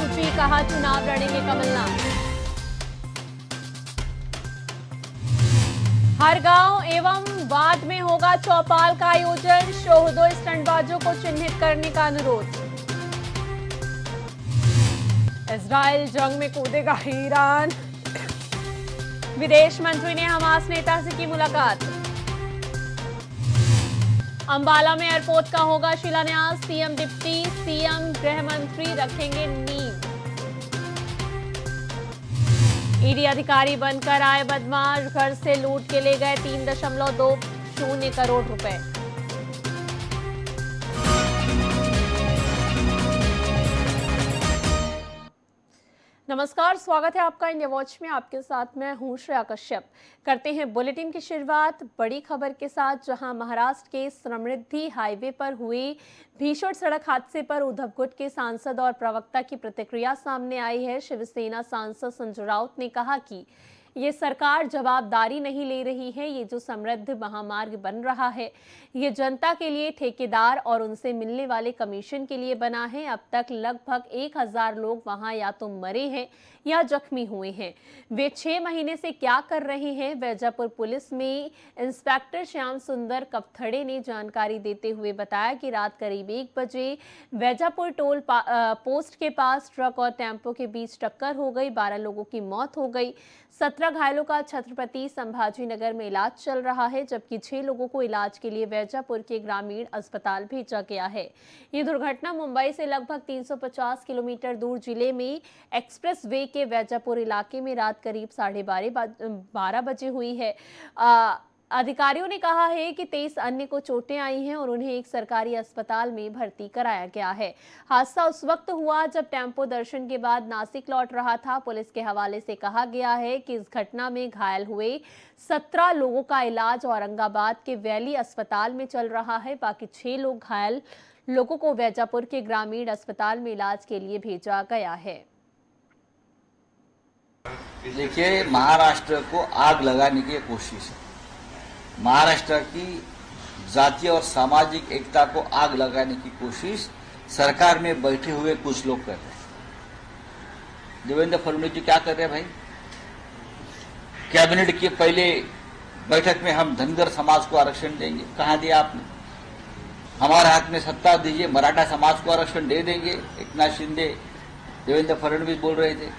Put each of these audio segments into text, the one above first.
सूची, कहा चुनाव लड़ेंगे कमलनाथ। हर गांव एवं वार्ड में होगा चौपाल का आयोजन, शोहदों स्टंटबाजों को चिन्हित करने का अनुरोध। इजराइल जंग में कूदेगा ईरान, विदेश मंत्री ने हमास नेता से की मुलाकात। अंबाला में एयरपोर्ट का होगा शिलान्यास, सीएम डिप्टी सीएम गृह मंत्री रखेंगे नींव। ईडी अधिकारी बनकर आए बदमाश, घर से लूट के ले गए 3.20 करोड़ रुपए। नमस्कार, स्वागत है आपका इंडिया वॉच में। आपके साथ मैं हूं श्रेया कश्यप। करते हैं बुलेटिन की शुरुआत बड़ी खबर के साथ, जहां महाराष्ट्र के समृद्धि हाईवे पर हुए भीषण सड़क हादसे पर उद्धव गुट के सांसद और प्रवक्ता की प्रतिक्रिया सामने आई है। शिवसेना सांसद संजय राउत ने कहा कि ये सरकार जवाबदारी नहीं ले रही है। ये जो समृद्ध महामार्ग बन रहा है, ये जनता के लिए, ठेकेदार और उनसे मिलने वाले कमीशन के लिए बना है। अब तक लगभग 1000 लोग वहां या तो मरे हैं या जख्मी हुए हैं। वे 6 महीने से क्या कर रहे हैं? वैजापुर पुलिस में इंस्पेक्टर श्याम सुंदर कपथड़े ने जानकारी देते हुए बताया कि रात करीब 1 बजे वैजापुर टोल पोस्ट के पास ट्रक और टेम्पो के बीच टक्कर हो गई। 12 लोगों की मौत हो गई। 17 घायलों का छत्रपति संभाजी नगर में इलाज चल रहा है, जबकि 6 लोगों को इलाज के लिए वैजापुर के ग्रामीण अस्पताल भेजा गया है। ये दुर्घटना मुंबई से लगभग 350 किलोमीटर दूर जिले में एक्सप्रेस वे के वैजापुर इलाके में रात करीब 12:30 बजे हुई है। अधिकारियों ने कहा है कि 23 अन्य को चोटें आई हैं और उन्हें एक सरकारी अस्पताल में भर्ती कराया गया है। हादसा उस वक्त हुआ जब टेम्पो दर्शन के बाद नासिक लौट रहा था। पुलिस के हवाले से कहा गया है कि इस घटना में घायल हुए 17 लोगों का इलाज औरंगाबाद के वैली अस्पताल में चल रहा है। बाकी 6 लोग घायल लोगों को वैजापुर के ग्रामीण अस्पताल में इलाज के लिए भेजा गया है। देखिए, महाराष्ट्र को आग लगाने की कोशिश है। महाराष्ट्र की जातीय और सामाजिक एकता को आग लगाने की कोशिश सरकार में बैठे हुए कुछ लोग कर रहे हैं। देवेंद्र फडणवीस जी क्या कर रहे हैं भाई? कैबिनेट के पहले बैठक में हम धनगर समाज को आरक्षण देंगे, कहां दिया आपने? हमारे हाथ में सत्ता दीजिए, मराठा समाज को आरक्षण दे देंगे, एकनाथ शिंदे देवेंद्र फडणवीस बोल रहे थे।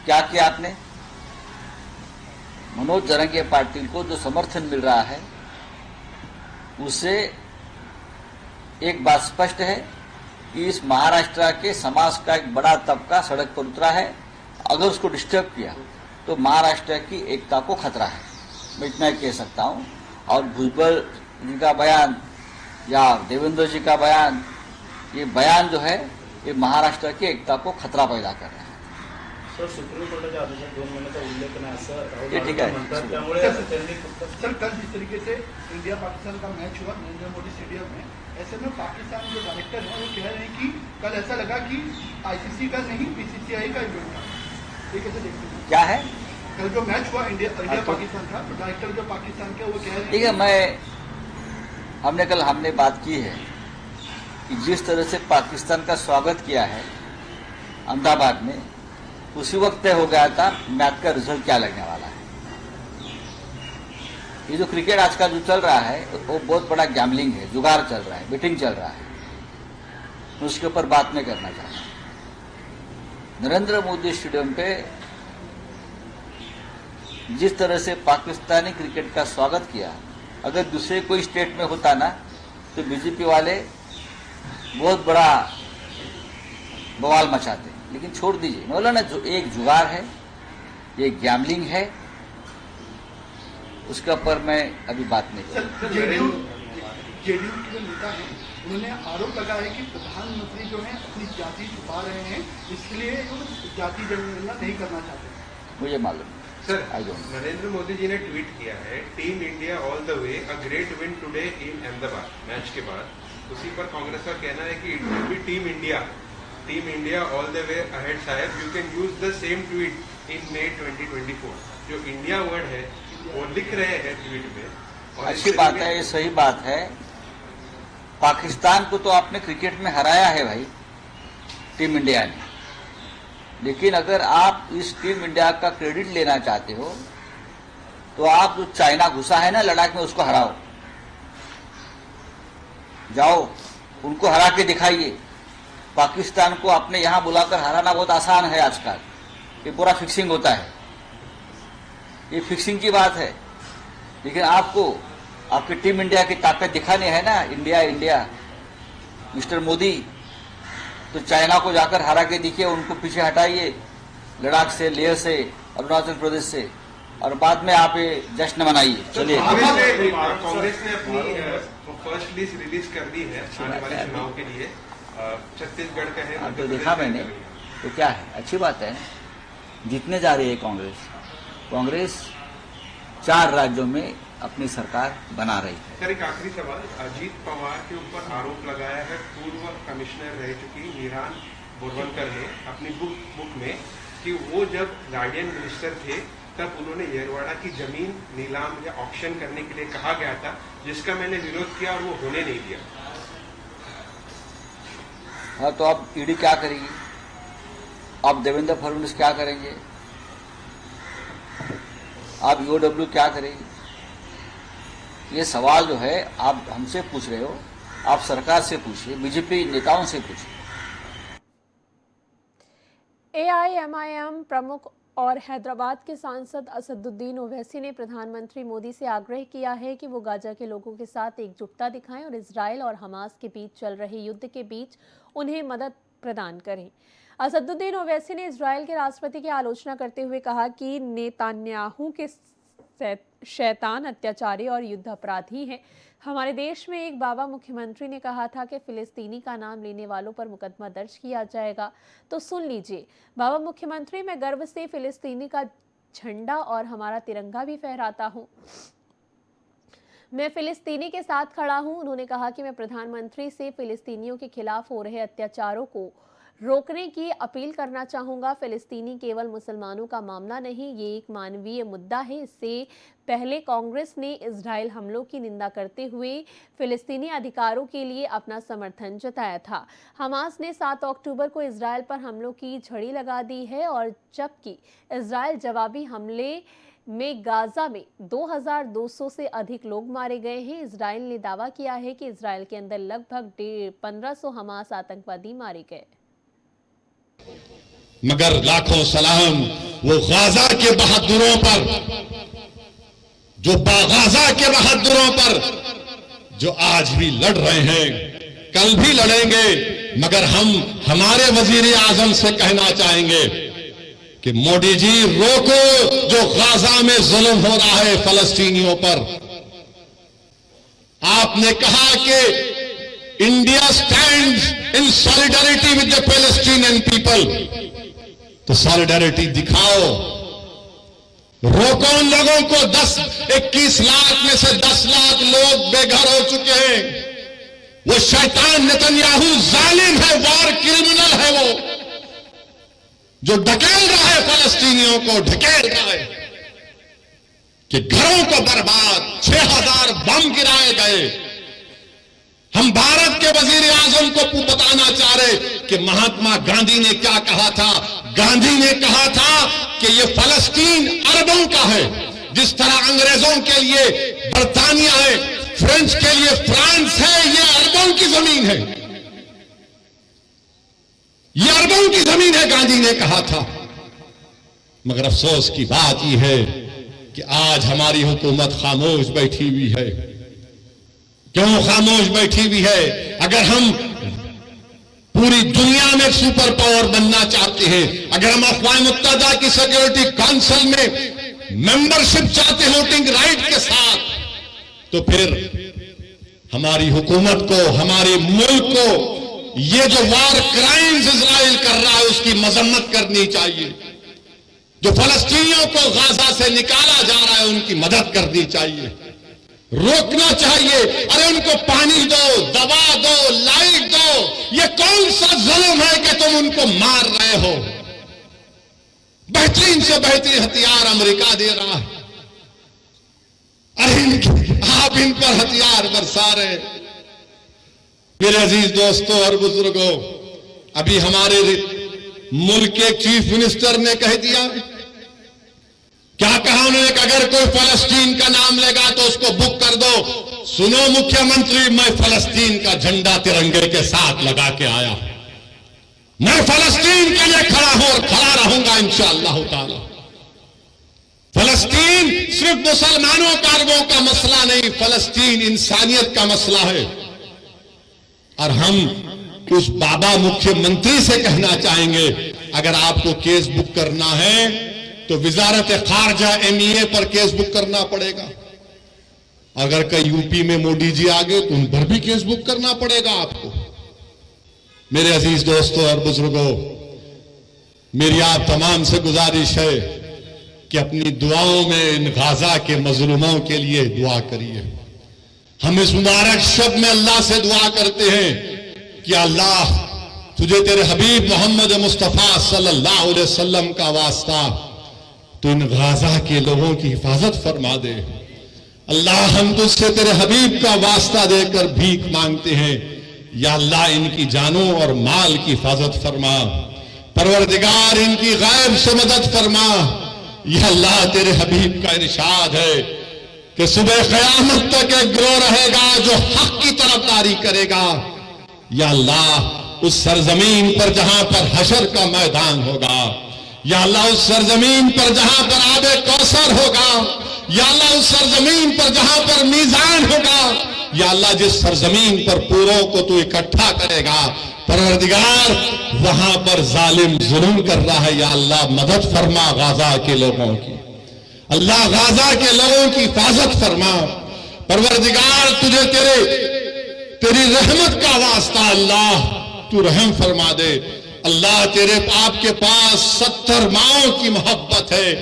क्या किया आपने? मनोज जरंगे पाटिल को जो समर्थन मिल रहा है, उससे एक बात स्पष्ट है कि इस महाराष्ट्र के समाज का एक बड़ा तबका सड़क पर उतरा है। अगर उसको डिस्टर्ब किया तो महाराष्ट्र की एकता को खतरा है, मैं इतना ही कह सकता हूं। और भुजबल जी का बयान या देवेंद्र जी का बयान, ये बयान जो है ये महाराष्ट्र की एकता को खतरा पैदा कर रहा है। सर, सुप्रीम कोर्टाच्या आदेशात 2 महिन्याचा उल्लेख नाही असं ये ठीक है। म्हणतात, त्यामुळे त्यांनी सर, कल जिस तरीके से इंडिया पाकिस्तान का मैच हुआ नरेंद्र मोदी स्टेडियम में, ऐसे में पाकिस्तान जो डायरेक्टर है वो कह रहे हैं कि कल ऐसा लगा कि आईसीसी का नहीं बीसीसीआई का इवेंट था। ये कैसे देखते हैं? क्या है? कल जो मैच हुआ इंडिया पाकिस्तान का, तो डायरेक्टर जो पाकिस्तान के वो कह रहे हैं। ठीक है, हमने बात की है कि जिस तरह से पाकिस्तान का स्वागत किया है अहमदाबाद में, उसी वक्त तय हो गया था मैच का रिजल्ट क्या लगने वाला है। ये जो क्रिकेट आज का जो चल रहा है वो बहुत बड़ा गैम्बलिंग है, जुगाड़ चल रहा है, बेटिंग चल रहा है। उसके ऊपर बात नहीं करना चाहता। नरेंद्र मोदी स्टेडियम पे जिस तरह से पाकिस्तानी क्रिकेट का स्वागत किया, अगर दूसरे कोई स्टेट में होता ना तो बीजेपी वाले बहुत बड़ा बवाल मचाते। लेकिन छोड़ दीजिए, बोला ना, जो एक जुगाड़ है, ये गैम्बलिंग है, उसके ऊपर मैं अभी बात नहीं करूँ। जेडीयू के जो नेता है उन्होंने आरोप लगाया है कि प्रधानमंत्री जो है अपनी जाति छुपा रहे हैं, इसलिए वो जाति जनगणना नहीं करना चाहते। मुझे मालूम sir, I don't. Narendra Modi ji ने ट्वीट किया है, team India all the way, a great win today in Ahmedabad match के बाद। उसी पर कांग्रेस का कहना है कि it will be team India all the way ahead. साहब, you can use the same tweet in May 2024। जो इंडिया वर्ड है वो लिख रहे हैं ट्वीट में। अच्छी बात है, ये सही बात है। पाकिस्तान को तो आपने क्रिकेट में हराया है भाई, टीम इंडिया ने। लेकिन अगर आप इस टीम इंडिया का क्रेडिट लेना चाहते हो तो आप जो चाइना घुसा है ना लद्दाख में, उसको हराओ, जाओ उनको हरा के दिखाइए। पाकिस्तान को अपने यहां बुलाकर हराना बहुत आसान है आजकल, ये पूरा फिक्सिंग होता है, ये फिक्सिंग की बात है। लेकिन आपको आपकी टीम इंडिया की ताकत दिखानी है ना, इंडिया इंडिया मिस्टर मोदी, तो चाइना को जाकर हरा के दिखिए, उनको पीछे हटाइए लद्दाख से, लेह से, अरुणाचल प्रदेश से, और बाद में आप ये जश्न मनाइए। चलिए, कांग्रेस ने अपनी फर्स्ट लिस्ट रिलीज कर दी है आने वाले चुनाव के लिए। छत्तीसगढ़ का है, तो देखा मैंने, तो क्या है, अच्छी बात है, जीतने जा रही है कांग्रेस। कांग्रेस 4 राज्यों में अपनी सरकार बना रही है। सर, एक आखिरी सवाल, अजीत पवार के ऊपर आरोप लगाया है पूर्व कमिश्नर रह चुकी मीरान बोरवनकर ने अपनी बुक में कि वो जब गार्डियन मिनिस्टर थे तब उन्होंने येरवाड़ा की जमीन नीलाम या ऑक्शन करने के लिए कहा गया था, जिसका मैंने विरोध किया और वो होने नहीं दिया। हाँ, तो अब ईडी क्या करेगी, अब देवेंद्र फडणवीस क्या करेंगे, अब ईओडब्ल्यू क्या करेगी? ये सवाल जो है आप हमसे पूछ रहे हो, आप सरकार से पूछिए, बीजेपी नेताओं से पूछिए। एआईएमआईएम प्रमुख और हैदराबाद के सांसद असदुद्दीन ओवैसी ने प्रधानमंत्री मोदी से आग्रह किया है कि वो गाजा के लोगों के साथ एकजुटता दिखाएं और इजराइल और हमास के बीच चल रहे युद्ध के बीच उन्हें मदद प्रदान करें। असदुद्दीन ओवैसी ने इजराइल के राष्ट्रपति की आलोचना करते हुए कहा कि नेतान्याहू के शैतान, अत्याचारी और युद्ध अपराधी हैं। हमारे देश में एक बाबा मुख्यमंत्री ने कहा था कि फिलिस्तीनी का नाम लेने वालों पर मुकदमा दर्ज किया जाएगा। तो सुन लीजिए, बाबा मुख्यमंत्री, मैं गर्व से फिलिस्तीनी का झंडा और हमारा तिरंगा भी फहराता हूँ। मैं फिलिस्तीनी के साथ खड़ा हूँ। उन्होंने कहा कि मैं प्रधानमंत्री से फिलिस्तीनियों के खिलाफ हो रहे अत्याचारों को रोकने की अपील करना चाहूँगा। फिलिस्तीनी केवल मुसलमानों का मामला नहीं, ये एक मानवीय मुद्दा है। इससे पहले कांग्रेस ने इजराइल हमलों की निंदा करते हुए फिलिस्तीनी अधिकारों के लिए अपना समर्थन जताया था। हमास ने 7 अक्टूबर को इजराइल पर हमलों की झड़ी लगा दी है और जबकि इजराइल जवाबी हमले में गाजा में 2200 से अधिक लोग मारे गए हैं। इजराइल ने दावा किया है कि इजराइल के अंदर लगभग 1500 हमास आतंकवादी मारे गए। मगर लाखों सलाम वो गाजा के बहादुरों पर, जो गाजा के बहादुरों पर जो आज भी लड़ रहे हैं, कल भी लड़ेंगे। मगर हम हमारे वजीर आजम से कहना चाहेंगे कि मोदी जी रोको जो गाजा में जुल्म हो रहा है फलस्तीनियों पर। आपने कहा कि India stands in solidarity with the Palestinian people, तो सॉलिडारिटी दिखाओ, रोको उन लोगों को। 21 लाख में से 10 लाख लोग बेघर हो चुके हैं। वो शैतान नेतन्याहू जालिम है, वार क्रिमिनल है, वो जो ढकेल रहा है फलस्तीनियों को, ढकेल रहा है कि घरों को बर्बाद, 6000 बम गिराए गए। हम भारत के वजीर आजम को बताना चाह रहे कि महात्मा गांधी ने क्या कहा था। गांधी ने कहा था कि ये फलस्तीन अरबों का है, जिस तरह अंग्रेजों के लिए बर्तानिया है, फ्रेंच के लिए फ्रांस है, ये अरबों की जमीन है, ये अरबों की जमीन है, गांधी ने कहा था। मगर अफसोस की बात यह है कि आज हमारी हुकूमत खामोश बैठी हुई है। क्यों खामोश बैठी हुई है? अगर हम पूरी दुनिया में सुपर पावर बनना चाहते हैं, अगर हम अक़वाम मुत्तहिदा की सिक्योरिटी काउंसिल में मेंबरशिप चाहते हैं वोटिंग राइट के साथ, तो फिर हमारी हुकूमत को, हमारे मुल्क को ये जो वार क्राइम्स इजराइल कर रहा है उसकी मजम्मत करनी चाहिए। जो फलस्तीनियों को गाजा से निकाला जा रहा है उनकी मदद करनी चाहिए, रोकना चाहिए। अरे उनको पानी दो, दवा दो, लाइट दो। ये कौन सा जुल्म है कि तुम उनको मार रहे हो? बेहतरीन से बेहतरीन हथियार अमेरिका दे रहा है, अरे आप इन पर हथियार बरसा रहे। मेरे अजीज दोस्तों और बुजुर्गों, अभी हमारे मुल्क के चीफ मिनिस्टर ने कह दिया। क्या कहा उन्होंने कि अगर कोई फलस्तीन का नाम लेगा तो उसको बुक कर दो। सुनो मुख्यमंत्री, मैं फलस्तीन का झंडा तिरंगे के साथ लगा के आया। मैं फलस्तीन के लिए खड़ा हूं और खड़ा रहूंगा इंशाअल्लाह ताला। फलस्तीन सिर्फ मुसलमानों का अरबों का मसला नहीं, फलस्तीन इंसानियत का मसला है। और हम उस बाबा मुख्यमंत्री से कहना चाहेंगे, अगर आपको केस बुक करना है तो वजारत खारजा MEA पर केस बुक करना पड़ेगा। अगर कई यूपी में मोदी जी आ गए तो उन पर भी केस बुक करना पड़ेगा आपको। मेरे अजीज दोस्तों और बुजुर्गों, मेरी आप तमाम से गुजारिश है कि अपनी दुआओं में इन गाजा के मजलूमों के लिए दुआ करिए। हम इस मुबारक शब में अल्लाह से दुआ करते हैं कि अल्लाह तुझे तेरे हबीब मोहम्मद मुस्तफ़ा सल्लल्लाहु अलैहि वसल्लम का वास्ता, तो इन गाजा के लोगों की हिफाजत फरमा दे। अल्लाह हम तुझसे तेरे हबीब का वास्ता देकर भीख मांगते हैं, या अल्लाह इनकी जानों और माल की हिफाजत फरमा। परवरदिगार इनकी गैब से मदद फरमा। यह अल्लाह तेरे हबीब का इरशाद है कि सुबह क़यामत तक एक गिरोह रहेगा जो हक की तरफदारी करेगा। या अल्लाह उस सरजमीन पर जहां पर हशर का मैदान होगा, या अल्लाह उस सरजमीन पर जहां पर आबे कौसर होगा, या अल्लाह उस सरजमीन पर जहां पर मीजान होगा, या अल्लाह जिस सरजमीन पर पूरों को तू इकट्ठा करेगा, परवरदिगार वहां पर जालिम जुल्म कर रहा है। या अल्लाह मदद फरमा गाजा के लोगों की। अल्लाह गाजा के लोगों की हिफाजत फरमा। परवरदिगार तुझे तेरी रहमत का वास्ता अल्लाह तू रहम फरमा दे। अल्लाह तेरे आपके पास 70 माओं की मोहब्बत है।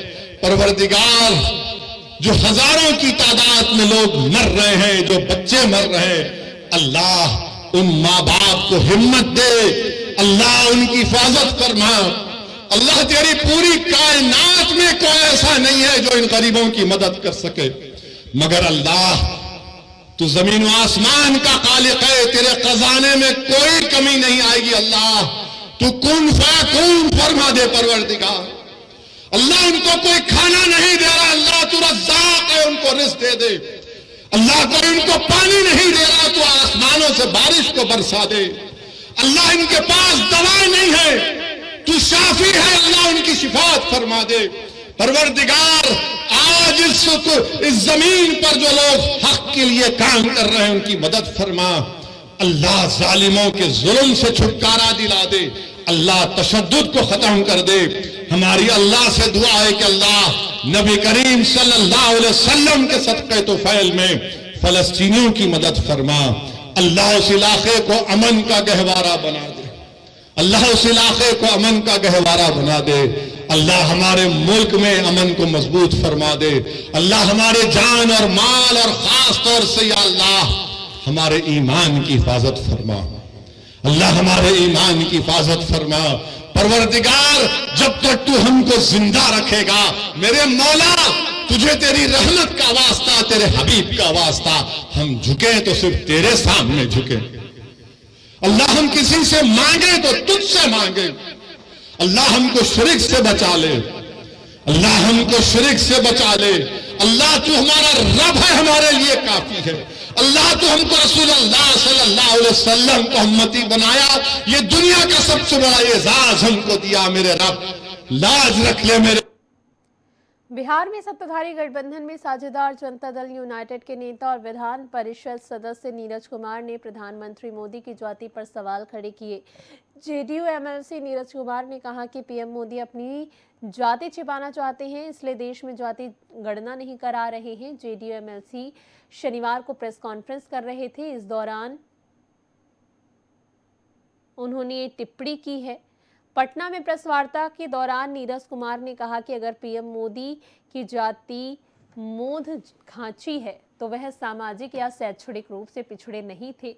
परवरदिगार जो हजारों की तादाद में लोग मर रहे हैं, जो बच्चे मर रहे हैं, अल्लाह उन माँ बाप को हिम्मत दे। अल्लाह उनकी हिफाजत फरमा। अल्लाह तेरी पूरी कायनात में कोई ऐसा नहीं है जो इन गरीबों की मदद कर सके, मगर अल्लाह तू जमीन व आसमान का खालिक है, तेरे खजाने में कोई कमी नहीं आएगी। अल्लाह तू कुन फयकून फरमा दे। परवरदिगार अल्लाह उनको कोई खाना नहीं दे रहा, अल्लाह तू रज़्ज़ाक़ है, उनको रिज़्क़ दे दे। अल्लाह कोई उनको पानी नहीं दे रहा, तो आसमानों से बारिश को बरसा दे। अल्लाह इनके पास दवा नहीं है, तू शाफी है, अल्लाह उनकी शिफात फरमा दे। परवरदिगार आज इस जमीन पर जो लोग हक के लिए काम कर रहे हैं उनकी मदद फरमा। अल्लाह जालिमों के जुल्म से छुटकारा दिला दे। अल्लाह तशद्दुद को खत्म कर दे। हमारी अल्लाह से दुआ है कि अल्लाह नबी करीम सल्लल्लाहु अलैहि वसल्लम के सदक़े तोफैल में फलस्तीनियों की मदद फरमा। अल्लाह उस इलाके को अमन का गहवारा बना दे। अल्लाह उस इलाके को अमन का गहवारा बना दे। अल्लाह हमारे मुल्क में अमन को मजबूत फरमा दे। अल्लाह हमारे जान और माल और खास तौर से या अल्लाह हमारे ईमान की हिफाजत फरमा। अल्लाह हमारे ईमान की हिफाजत फरमा। परवरदिगार जब तक तू हमको जिंदा रखेगा, मेरे मौला तुझे तेरी रहमत का वास्ता, तेरे हबीब का वास्ता, हम झुके तो सिर्फ तेरे सामने झुके। अल्लाह हम किसी से मांगे तो तुझसे मांगे। अल्लाह हमको शिरक से बचा ले। अल्लाह हमको शिरक से बचा ले। अल्लाह तू हमारा रब है, हमारे लिए काफी है। अल्लाह तू हमको रसूलुल्लाह सल्लल्लाहु अलैहि वसल्लम को उम्मती बनाया, ये दुनिया का सबसे बड़ा एजाज हमको दिया। मेरे रब लाज रख ले मेरे। बिहार में सत्ताधारी गठबंधन में साझेदार जनता दल यूनाइटेड के नेता और विधान परिषद सदस्य नीरज कुमार ने प्रधानमंत्री मोदी की जाति पर सवाल खड़े किए। जेडीयू एमएलसी नीरज कुमार ने कहा कि पीएम मोदी अपनी जाति छिपाना चाहते हैं, इसलिए देश में जाति गणना नहीं करा रहे हैं। जेडीयू एमएलसी शनिवार को प्रेस कॉन्फ्रेंस कर रहे थे, इस दौरान उन्होंने ये टिप्पणी की है। पटना में प्रेस वार्ता के दौरान नीरज कुमार ने कहा कि अगर पीएम मोदी की जाति मोध घांची है तो वह सामाजिक या शैक्षणिक रूप से पिछड़े नहीं थे,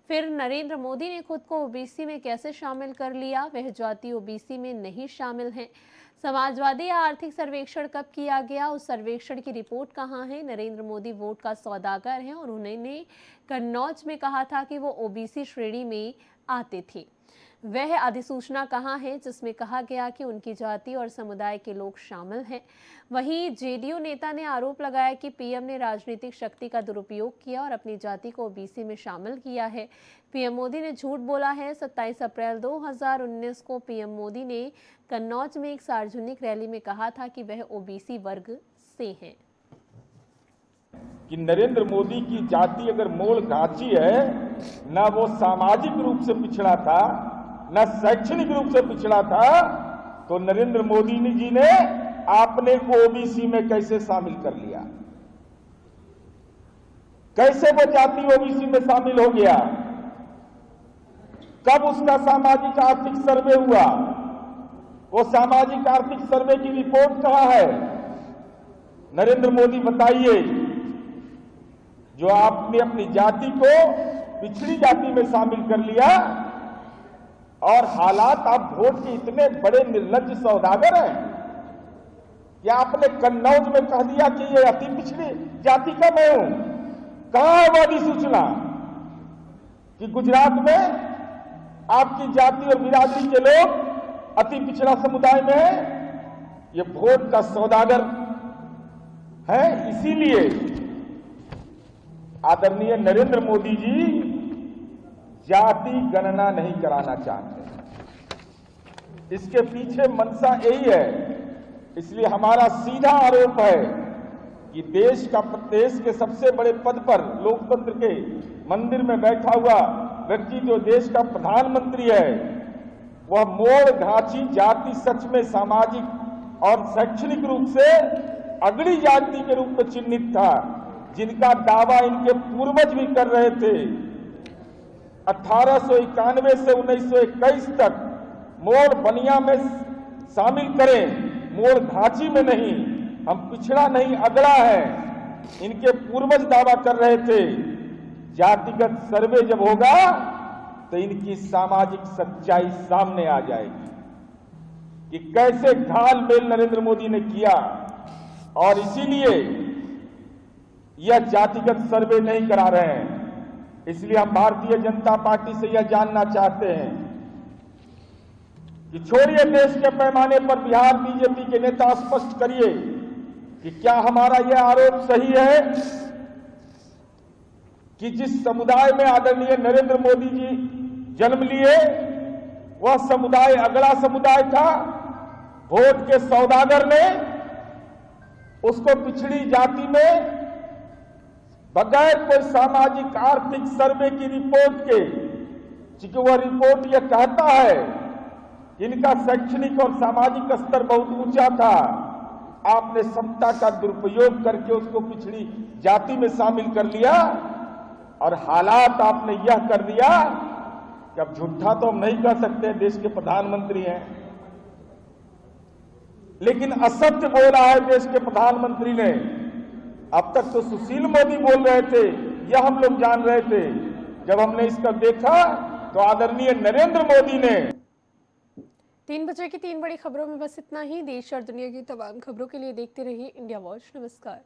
फिर नरेंद्र मोदी ने खुद को ओबीसी में कैसे शामिल कर लिया? वह जाति ओबीसी में नहीं शामिल हैं। समाजवादी या आर्थिक सर्वेक्षण कब किया गया? उस सर्वेक्षण की रिपोर्ट कहाँ है? नरेंद्र मोदी वोट का सौदागर हैं और उन्होंने कन्नौज में कहा था कि वो ओबीसी श्रेणी में आते थे। वह अधिसूचना कहाँ है जिसमें कहा गया कि उनकी जाति और समुदाय के लोग शामिल हैं। वहीं जेडीयू नेता ने आरोप लगाया कि पीएम ने राजनीतिक शक्ति का दुरुपयोग किया और अपनी जाति को ओबीसी में शामिल किया है। पीएम मोदी ने झूठ बोला है। 27 अप्रैल 2019 को पीएम मोदी ने कन्नौज में एक सार्वजनिक रैली में कहा था कि वह ओबीसी वर्ग से हैं। कि नरेंद्र मोदी की जाति अगर मोड़ घाची है, ना वो सामाजिक रूप से पिछड़ा था, ना शैक्षणिक रूप से पिछड़ा था, तो नरेंद्र मोदी जी ने आपने को ओबीसी में कैसे शामिल कर लिया? कैसे वो जाति ओबीसी में शामिल हो गया? कब उसका सामाजिक आर्थिक सर्वे हुआ? वो सामाजिक आर्थिक सर्वे की रिपोर्ट कहां है? नरेंद्र मोदी बताइए, जो आपने अपनी जाति को पिछड़ी जाति में शामिल कर लिया, और हालात आप वोट के इतने बड़े निर्लज्ज सौदागर हैं कि आपने कन्नौज में कह दिया कि ये अति पिछड़ी जाति का मैं हूं। कहां है वो अधिसूचना कि गुजरात में आपकी जाति और बिरादरी के लोग अति पिछड़ा समुदाय में है? ये वोट का सौदागर है। इसीलिए आदरणीय नरेंद्र मोदी जी जाति गणना नहीं कराना चाहते। इसके पीछे मंशा यही है। इसलिए हमारा सीधा आरोप है कि देश के सबसे बड़े पद पर, लोकतंत्र के मंदिर में बैठा हुआ व्यक्ति जो देश का प्रधानमंत्री है, वह मोड़ घाची जाति सच में सामाजिक और शैक्षणिक रूप से अगड़ी जाति के रूप में चिन्हित था, जिनका दावा इनके पूर्वज भी कर रहे थे। 1891 से 1921 तक मोड़ बनिया में शामिल करें, मोड़ घाची में नहीं। हम पिछड़ा नहीं अगड़ा है, इनके पूर्वज दावा कर रहे थे। जातिगत सर्वे जब होगा तो इनकी सामाजिक सच्चाई सामने आ जाएगी कि कैसे घालमेल नरेंद्र मोदी ने किया। और इसीलिए यह जातिगत सर्वे नहीं करा रहे हैं। इसलिए हम भारतीय जनता पार्टी से यह जानना चाहते हैं कि छोड़िए देश के पैमाने पर बिहार बीजेपी के नेता स्पष्ट करिए कि क्या हमारा यह आरोप सही है कि जिस समुदाय में आदरणीय नरेंद्र मोदी जी जन्म लिए, वह समुदाय अगला समुदाय था। वोट के सौदागर ने उसको पिछड़ी जाति में बगैर कोई सामाजिक आर्थिक सर्वे की रिपोर्ट के, क्योंकि वह रिपोर्ट यह कहता है कि इनका शैक्षणिक और सामाजिक स्तर बहुत ऊंचा था, आपने सत्ता का दुरुपयोग करके उसको पिछड़ी जाति में शामिल कर लिया। और हालात आपने यह कर दिया कि अब झूठा तो हम नहीं कह सकते, देश के प्रधानमंत्री हैं, लेकिन असत्य बोला है देश के प्रधानमंत्री ने। अब तक तो सुशील मोदी बोल रहे थे, यह हम लोग जान रहे थे। जब हमने इसका देखा तो आदरणीय नरेंद्र मोदी ने। 3 बजे की 3 बड़ी खबरों में बस इतना ही। देश और दुनिया की तमाम खबरों के लिए देखते रहिए इंडिया वॉच। नमस्कार।